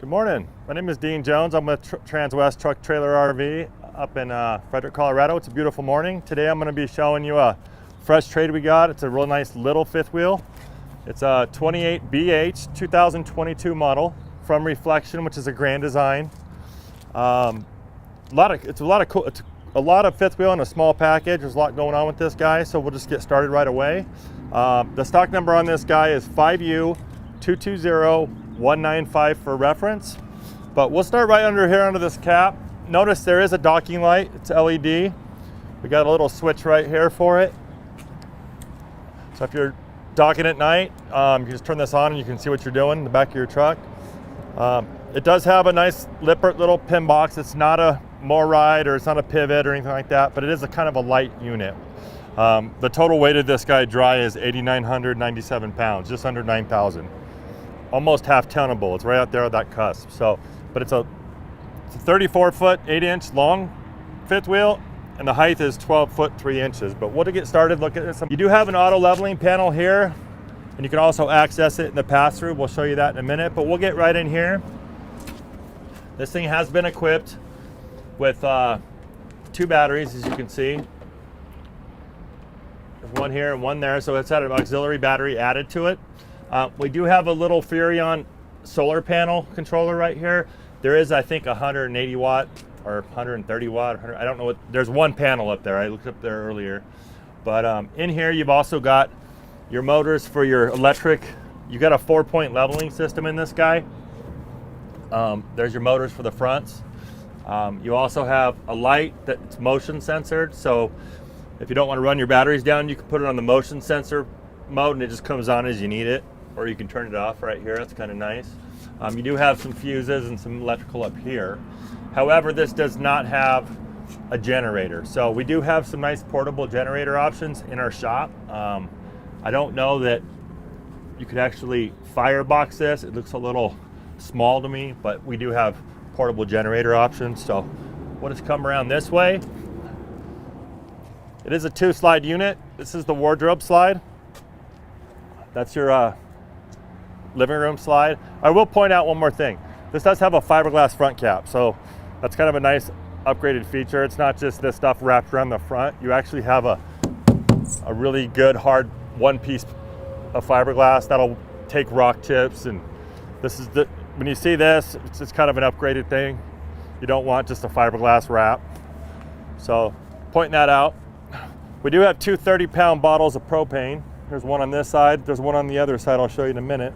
Good morning. My name is Dean Jones. I'm with Transwest Truck Trailer RV up in Frederick, Colorado. It's a beautiful morning. Today I'm going to be showing you a fresh trade we got. It's a real nice little fifth wheel. It's a 28BH 2022 model from Reflection, which is a Grand Design. It's a lot of fifth wheel in a small package. There's a lot going on with this guy, so we'll just get started right away. The stock number on this guy is 5U220195 for reference, but we'll start right under here under this cap. Notice there is a docking light. It's LED. We got a little switch right here for it. So if you're docking at night, you can just turn this on and you can see what you're doing in the back of your truck. It does have a nice Lippert little pin box. It's not a MORryde or it's not a pivot or anything like that, but it is a kind of a light unit. The total weight of this guy dry is 8,997 pounds, just under 9,000. Almost half tonnable. It's right out there at that cusp. So, but it's a 34 foot 8-inch long fifth wheel, and the height is 12 foot 3 inches. But we'll get started looking at some. You do have an auto leveling panel here, and you can also access it in the pass-through. We'll show you that in a minute, but we'll get right in here. This thing has been equipped with 2 batteries, as you can see. There's one here and one there, so it's had an auxiliary battery added to it. We do have a little Furion solar panel controller right here. There is, I think, 180 watt or 130 watt. I don't know what. There's one panel up there. I looked up there earlier. But in here, you've also got your motors for your electric. You got a 4-point leveling system in this guy. There's your motors for the fronts. You also have a light that's motion censored. So if you don't want to run your batteries down, you can put it on the motion sensor mode and it just comes on as you need it. Or you can turn it off right here. That's kind of nice. You do have some fuses and some electrical up here. However, this does not have a generator. So we do have some nice portable generator options in our shop. I don't know that you could actually firebox this. It looks a little small to me, but we do have portable generator options. So we'll just come around this way. It is a 2-slide unit. This is the wardrobe slide. That's your living room slide. I will point out one more thing. This does have a fiberglass front cap, so that's kind of a nice upgraded feature. It's not just this stuff wrapped around the front. You actually have a really good hard one piece of fiberglass that'll take rock chips, and this is when you see this, it's just kind of an upgraded thing. You don't want just a fiberglass wrap. So pointing that out. We do have 2 30-pound bottles of propane. There's one on this side, there's one on the other side. I'll show you in a minute.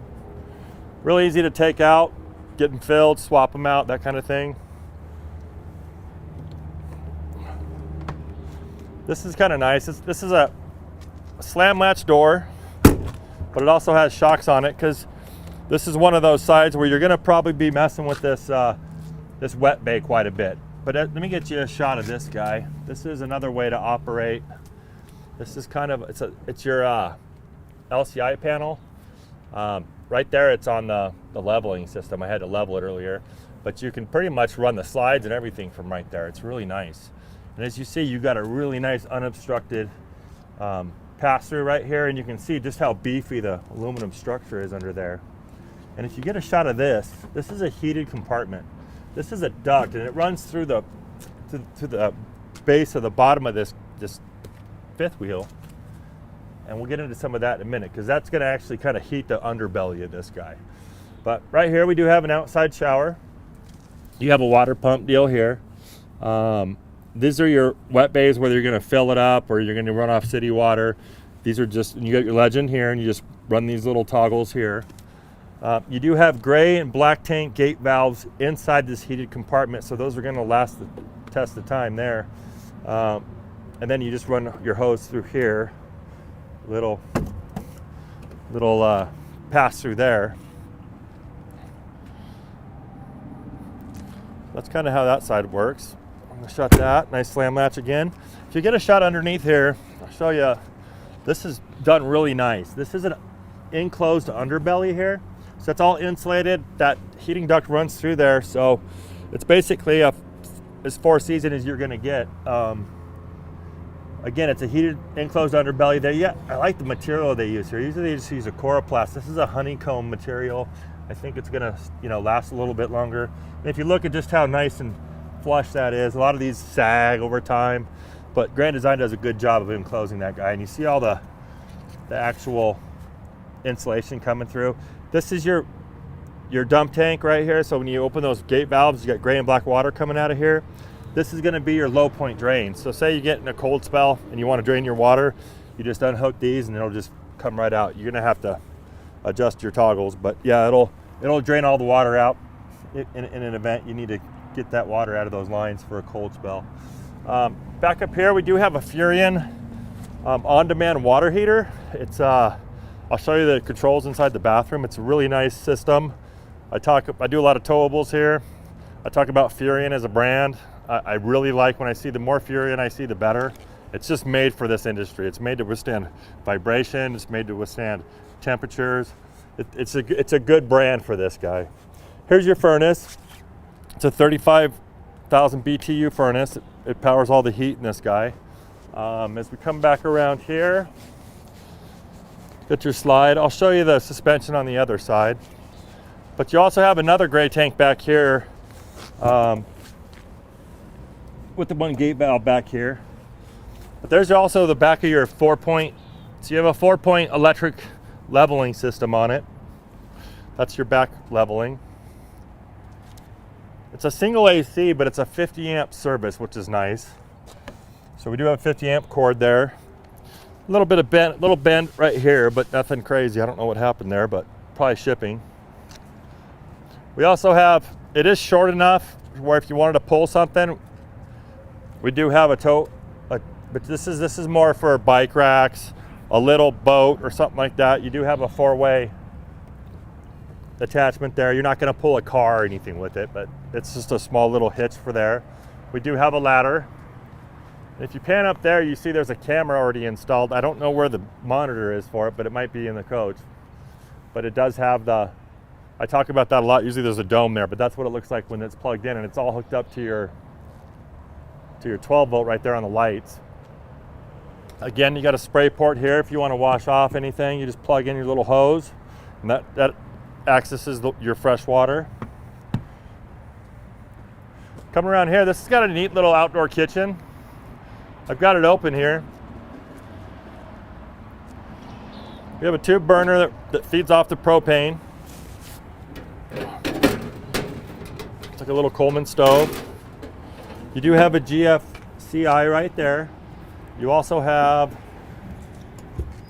Really easy to take out, get them filled, swap them out, that kind of thing. This is kind of nice. This is a slam latch door, but it also has shocks on it because this is one of those sides where you're going to probably be messing with this this wet bay quite a bit. But let me get you a shot of this guy. This is another way to operate. This is kind of it's your Lci panel. Right there, it's on the leveling system. I had to level it earlier, but you can pretty much run the slides and everything from right there. It's really nice. And as you see, you got a really nice unobstructed pass-through right here, and you can see just how beefy the aluminum structure is under there. And if you get a shot of this is a heated compartment. This is a duct, and it runs through to the base of the bottom of this fifth wheel. And we'll get into some of that in a minute because that's going to actually kind of heat the underbelly of this guy. But right here we do have an outside shower. You have a water pump deal here. These are your wet bays where you're going to fill it up or you're going to run off city water. These are just, and you got your legend here and you just run these little toggles here. You do have gray and black tank gate valves inside this heated compartment, so those are going to last the test of time there. And then you just run your hose through here. Little pass through there. That's kind of how that side works. I'm gonna shut that. Nice slam latch again. If you get a shot underneath here, I'll show you. This is done really nice. This is an enclosed underbelly here, so it's all insulated. That heating duct runs through there, so it's basically as 4-season as you're gonna get. Again, it's a heated enclosed underbelly there. Yeah, I like the material they use here. Usually they just use a coroplast. This is a honeycomb material. I think it's gonna, you know, last a little bit longer. And if you look at just how nice and flush that is, a lot of these sag over time, but Grand Design does a good job of enclosing that guy. And you see all the actual insulation coming through. This is your dump tank right here. So when you open those gate valves, you got gray and black water coming out of here. This is gonna be your low point drain. So say you get in a cold spell and you wanna drain your water, you just unhook these and it'll just come right out. You're gonna have to adjust your toggles, but yeah, it'll drain all the water out. In an event you need to get that water out of those lines for a cold spell. Back up here, we do have a Furion on-demand water heater. It's I'll show you the controls inside the bathroom. It's a really nice system. I do a lot of towables here. I talk about Furion as a brand. I really like when I see the more Furion I see, the better. It's just made for this industry. It's made to withstand vibration. It's made to withstand temperatures. It's a good brand for this guy. Here's your furnace. It's a 35,000 BTU furnace. It powers all the heat in this guy. As we come back around here, get your slide. I'll show you the suspension on the other side. But you also have another gray tank back here with the one gate valve back here. But there's also the back of your 4-point. So you have a 4-point electric leveling system on it. That's your back leveling. It's a single AC, but it's a 50 amp service, which is nice. So we do have a 50 amp cord there. A little bit of bend right here, but nothing crazy. I don't know what happened there, but probably shipping. We also have, it is short enough where if you wanted to pull something, we do have a tow, but this is more for bike racks, a little boat or something like that. You do have a 4-way attachment there. You're not going to pull a car or anything with it, but it's just a small little hitch for there. We do have a ladder. If you pan up there, you see there's a camera already installed. I don't know where the monitor is for it, but it might be in the coach. But it does have I talk about that a lot. Usually there's a dome there, but that's what it looks like when it's plugged in, and it's all hooked up to your 12 volt right there on the lights. Again, you got a spray port here. If you want to wash off anything, you just plug in your little hose, and that accesses your fresh water. Come around here, this has got a neat little outdoor kitchen. I've got it open here. We have a tube burner that feeds off the propane. It's like a little Coleman stove. You do have a GFCI right there. You also have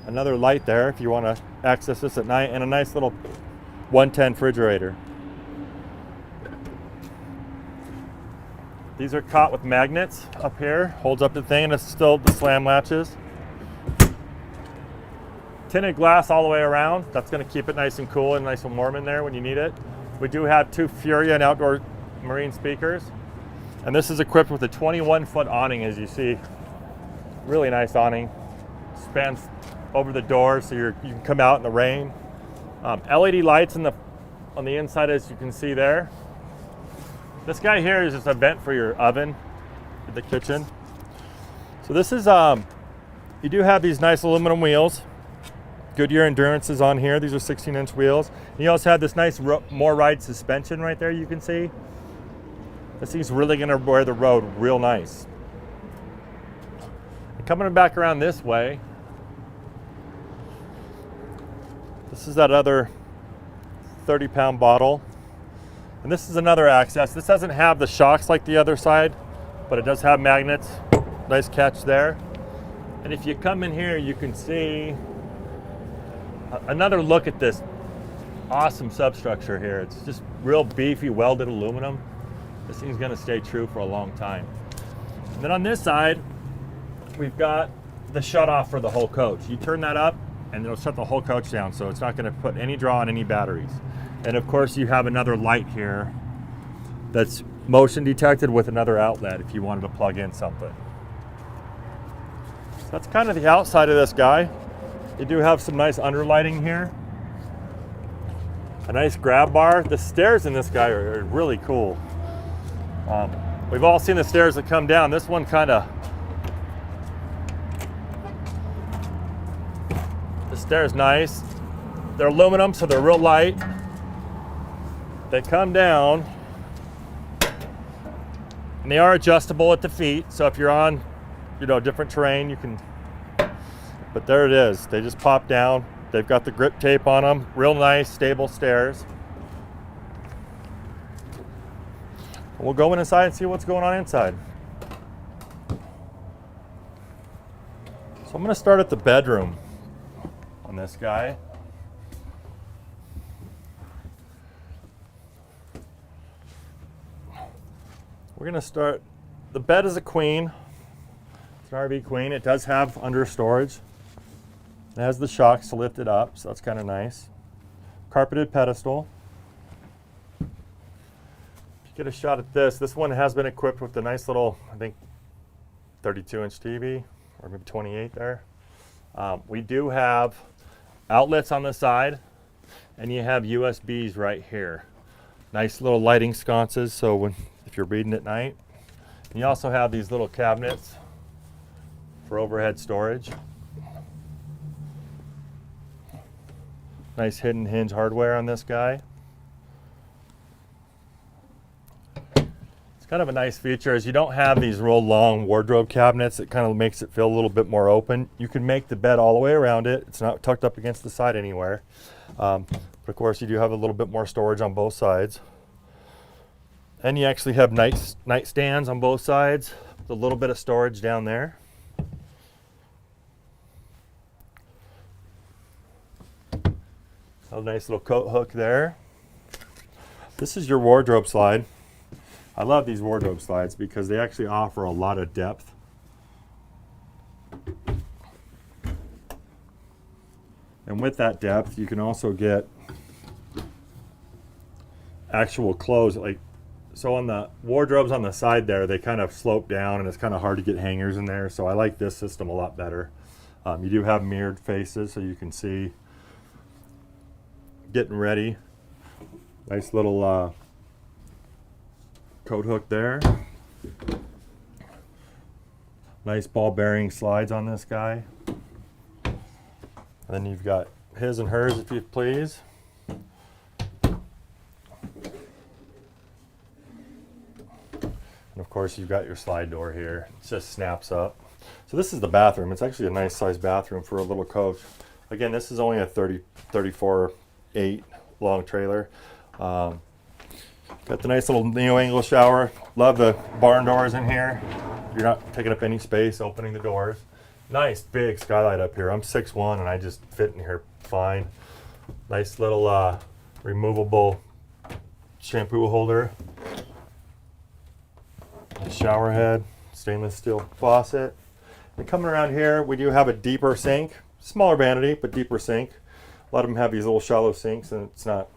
another light there if you want to access this at night, and a nice little 110 refrigerator. These are caught with magnets up here, holds up the thing, and it's still the slam latches. Tinted glass all the way around. That's going to keep it nice and cool and nice and warm in there when you need it. We do have 2 Furion outdoor marine speakers, and this is equipped with a 21-foot awning, as you see. Really nice awning. Spans over the door so you can come out in the rain. LED lights on the inside, as you can see there. This guy here is just a vent for your oven in the kitchen. So this is, you do have these nice aluminum wheels. Goodyear Endurance is on here. These are 16-inch wheels. And you also have this nice more ride suspension right there, you can see. This thing's really gonna wear the road real nice. And coming back around this way, this is that other 30-pound bottle. And this is another access. This doesn't have the shocks like the other side, but it does have magnets. Nice catch there. And if you come in here, you can see another look at this awesome substructure here. It's just real beefy welded aluminum. This thing's gonna stay true for a long time. And then on this side, we've got the shut off for the whole coach. You turn that up and it'll shut the whole coach down, so it's not gonna put any draw on any batteries. And of course you have another light here that's motion detected with another outlet if you wanted to plug in something. So that's kind of the outside of this guy. You do have some nice underlighting here. A nice grab bar. The stairs in this guy are really cool. We've all seen the stairs that come down. This one the stair's nice. They're aluminum, so they're real light. they come down, and they are adjustable at the feet. So if you're on, different terrain, you can, but there it is. They just pop down. They've got the grip tape on them. Real nice, stable stairs. We'll go inside and see what's going on inside. So I'm gonna start at the bedroom on this guy. We're gonna start, the bed is a queen. It's an RV queen. It does have under storage. It has the shocks to lift it up, so that's kind of nice. Carpeted pedestal. If you get a shot at this, this one has been equipped with a nice little, I think, 32-inch TV, or maybe 28 there. We do have outlets on the side, and you have USBs right here. Nice little lighting sconces, so if you're reading at night. And you also have these little cabinets for overhead storage. Nice hidden hinge hardware on this guy. It's kind of a nice feature is you don't have these real long wardrobe cabinets. It kind of makes it feel a little bit more open. You can make the bed all the way around it. It's not tucked up against the side anywhere. But of course you do have a little bit more storage on both sides. And you actually have nightstands on both sides with a little bit of storage down there. A nice little coat hook there. This is your wardrobe slide. I love these wardrobe slides because they actually offer a lot of depth. And with that depth, you can also get actual clothes. So on the wardrobes on the side there, they kind of slope down and it's kind of hard to get hangers in there. So I like this system a lot better. You do have mirrored faces so you can see getting ready. Nice little coat hook there. Nice ball bearing slides on this guy. And then you've got his and hers, if you please. And of course you've got your slide door here. It just snaps up. So this is the bathroom. It's actually a nice sized bathroom for a little coach. Again, this is only a 34/8 long trailer. Got the nice little neo-angle shower. Love the barn doors in here. You're not taking up any space opening the doors. Nice big skylight up here. I'm 6'1" and I just fit in here fine. Nice little removable shampoo holder. A shower head, stainless steel faucet. And coming around here, we do have a deeper sink. Smaller vanity, but deeper sink. A lot of them have these little shallow sinks, and it's not,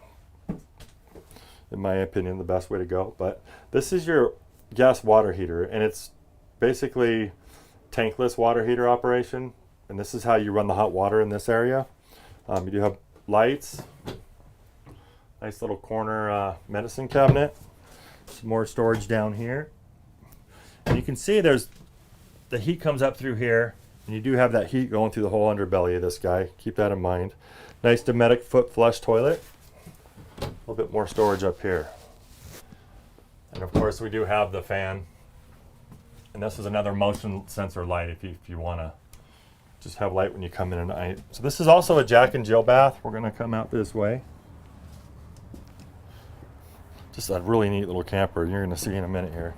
in my opinion, the best way to go. But this is your gas water heater, and it's basically tankless water heater operation. And this is how you run the hot water in this area. You do have lights. Nice little corner medicine cabinet. Some more storage down here. And you can see there's the heat comes up through here, and you do have that heat going through the whole underbelly of this guy. Keep that in mind. Nice Dometic foot flush toilet. A little bit more storage up here. And of course we do have the fan. And this is another motion sensor light if you want to just have light when you come in at night. So this is also a Jack and Jill bath. We're going to come out this way. Just a really neat little camper you're going to see in a minute here.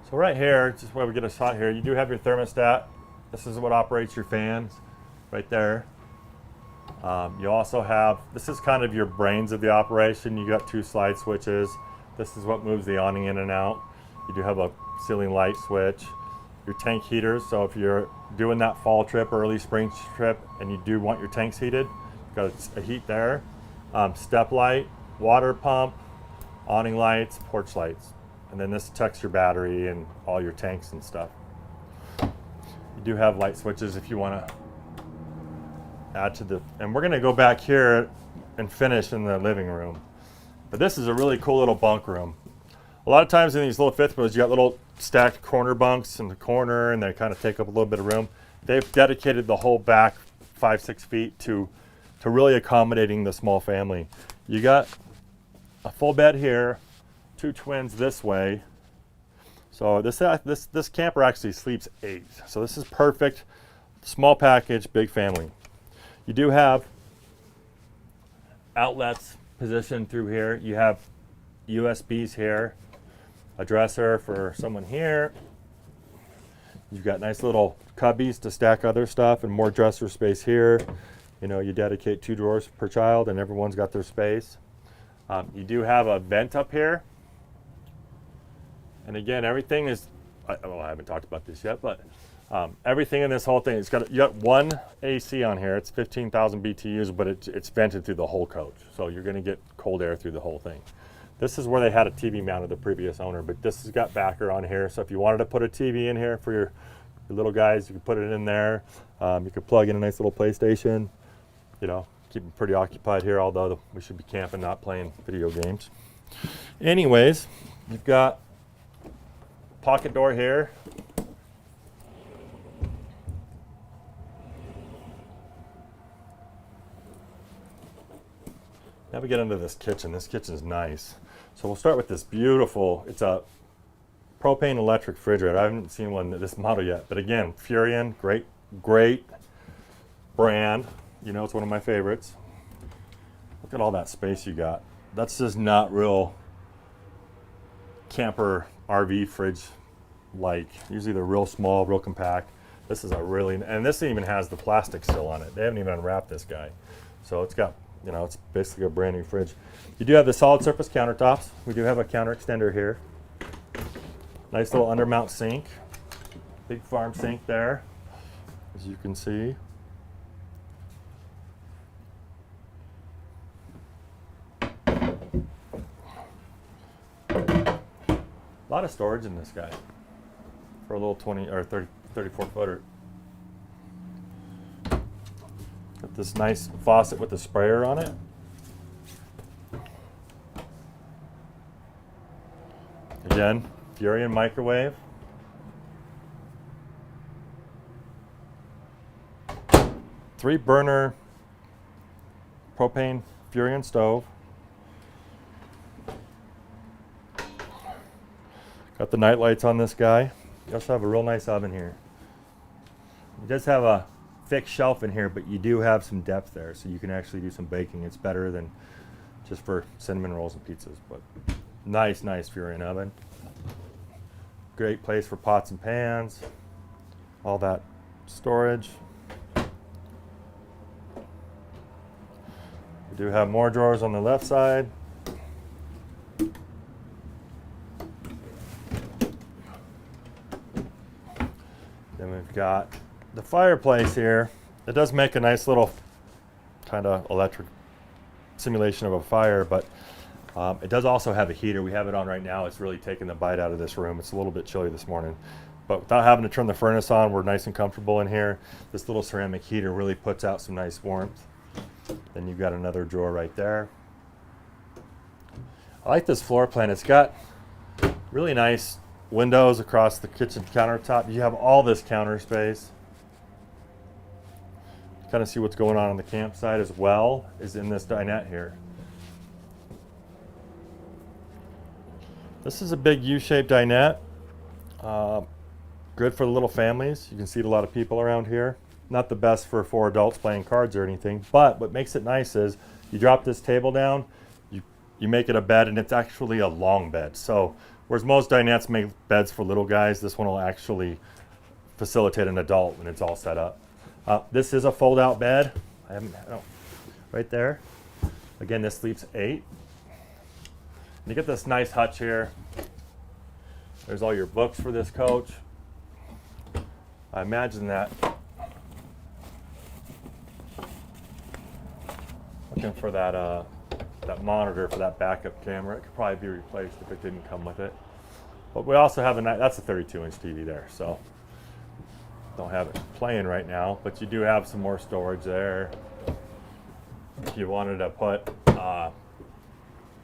So right here, just where we get a shot here, you do have your thermostat. This is what operates your fans right there. You also have, this is kind of your brains of the operation. You got 2 slide switches. This is what moves the awning in and out. You do have a ceiling light switch. Your tank heaters, so if you're doing that fall trip, early spring trip, and you do want your tanks heated, you've got a heat there. Step light, water pump, awning lights, porch lights. And then this checks your battery and all your tanks and stuff. You do have light switches if you want to add to the, and we're going to go back here and finish in the living room. But this is a really cool little bunk room. A A lot of times in these little fifth wheels, you got little stacked corner bunks in the corner, and they kind of take up a little bit of room. They've dedicated the whole back 5-6 feet to really accommodating the small family. You got a full bed here, 2 twins this way. So this camper actually sleeps 8. So this is perfect. Small package, big family. You do have outlets positioned through here. You have USBs here, a dresser for someone here. You've got nice little cubbies to stack other stuff and more dresser space here. You know, you dedicate 2 drawers per child and everyone's got their space. You do have a vent up here. And again, everything is, well, I haven't talked about this yet, but everything in this whole thing, you got one AC on here. It's 15,000 BTUs, but it's vented through the whole coach. So you're gonna get cold air through the whole thing. This is where they had a TV mounted, the previous owner, but this has got backer on here. So if you wanted to put a TV in here for your little guys, you could put it in there. You could plug in a nice little PlayStation, you know, keep them pretty occupied here, although we should be camping, not playing video games. Anyways, you've got pocket door here. Now we get into this kitchen. This kitchen is nice. So we'll start with this beautiful, it's a propane electric refrigerator. I haven't seen one this model yet, but again, Furion, great brand. You know, it's one of my favorites. Look at all that space you got. That's just not real camper RV fridge like. Usually they're real small, real compact. This is a really, and this even has the plastic still on it. They haven't even unwrapped this guy. So it's got, you know, it's basically a brand new fridge. You do have the solid surface countertops. We do have a counter extender here. Nice little undermount sink. Big farm sink there, as you can see. A lot of storage in this guy for a little 20 or 34 footer. Got this nice faucet with a sprayer on it. Again, Furion microwave. Three burner propane Furion stove. Got the night lights on this guy. You also have a real nice oven here. It does have a thick shelf in here, but you do have some depth there, so you can actually do some baking. It's better than just for cinnamon rolls and pizzas, but nice Furion oven. Great place for pots and pans, all that storage. We do have more drawers on the left side. Then we've got the fireplace here. It does make a nice little kind of electric simulation of a fire, but it does also have a heater. We have it on right now. It's really taking the bite out of this room. It's a little bit chilly this morning, but without having to turn the furnace on, we're nice and comfortable in here. This little ceramic heater really puts out some nice warmth. Then you've got another drawer right there. I like this floor plan. It's got really nice windows across the kitchen countertop. You have all this counter space. Kind of see what's going on the campsite as well is in this dinette here. This is a big U-shaped dinette. Good for the little families. You can seat a lot of people around here. Not the best for 4 adults playing cards or anything, but what makes it nice is you drop this table down, you make it a bed, and it's actually a long bed. So whereas most dinettes make beds for little guys, this one will actually facilitate an adult when it's all set up. This is a fold-out bed. Right there. Again, this sleeps 8. And you get this nice hutch here. There's all your books for this coach. I imagine that. Looking for that that monitor for that backup camera. It could probably be replaced if it didn't come with it. But we also have that's a 32-inch TV there, so don't have it playing right now, but you do have some more storage there. If you wanted to put a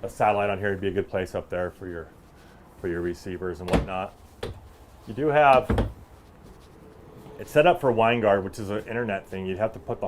satellite on here, it'd be a good place up there for your for your receivers and whatnot. You do have, it's set up for WineGuard, which is an internet thing. You'd have to put the